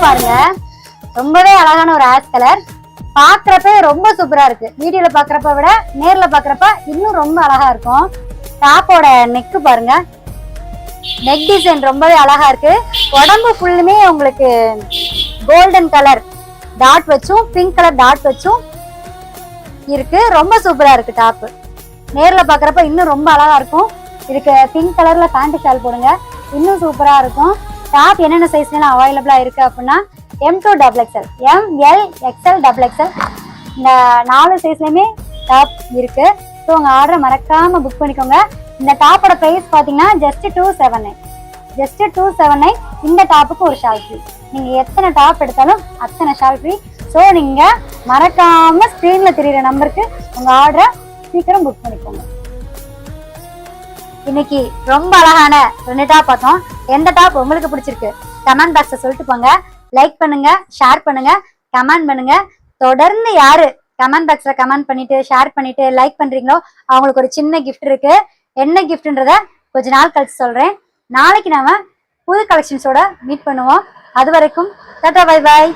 பாருங்க, ரொம்பவே அழகான ஒரு ஆஷ் கலர். பாக்குறப்ப ரொம்ப சூப்பரா இருக்கு. வீடியோல பாக்குறப்ப விட நேர்ல பாக்குறப்ப இன்னும் ரொம்ப அழகா இருக்கும். டாப்போட நெக் பாருங்க, நெக் டிசைன் ரொம்பவே அழகா இருக்கு. உடம்பு ஃபுல்லுமே உங்களுக்கு கோல்டன் கலர் டாட் வச்சும் பிங்க் கலர் டாட் வச்சும் இருக்கு. ரொம்ப சூப்பரா இருக்கு டாப். நேர்ல பாக்குறப்ப இன்னும் ரொம்ப அழகா இருக்கும். இதுக்கு பிங்க் கலர்ல பேண்ட் ஷால் போடுங்க, இன்னும் சூப்பரா இருக்கும். டாப் என்னென்ன சைஸ்லாம் அவைலபிளா இருக்கு அப்படின்னா M2 XXL, ML, XL, XXL இந்த 4 சைஸ்லயுமே டாப் இருக்கு. ஸோ உங்க ஆர்டரை மறக்காம புக் பண்ணிக்கோங்க. இந்த டாப்போட பிரைஸ் பாத்தீங்கன்னா ஜஸ்ட் 279. இந்த டாப்புக்கு ஒரு ஷால் ஃப்ரீ. நீங்க எத்தனை டாப் எடுத்தாலும் அத்தனை ஷால் ஃப்ரீ. ஸோ நீங்க மறக்காம ஸ்கிரீன்ல தெரியுற நம்பருக்கு உங்க ஆர்டரை சீக்கிரம் புக் பண்ணிக்கோங்க. இன்னைக்கு ரொம்ப அழகான 2 டாப் பார்த்தோம். எந்த டாப் உங்களுக்கு பிடிச்சிருக்கு கமெண்ட் பாக்ஸ்ல சொல்லிட்டு போங்க. லைக் பண்ணுங்க, ஷேர் பண்ணுங்க, கமெண்ட் பண்ணுங்க. தொடர்ந்து யாரு கமெண்ட் பாக்ஸ்ல கமெண்ட் பண்ணிட்டு ஷேர் பண்ணிட்டு லைக் பண்றீங்களோ அவங்களுக்கு ஒரு சின்ன கிஃப்ட் இருக்கு. என்ன கிஃப்ட்ன்றத கொஞ்ச நாள் கழிச்சு சொல்றேன். நாளைக்கு நாம புது கலெக்ஷன்ஸோட மீட் பண்ணுவோம். அது வரைக்கும் டாடா, பை பாய்.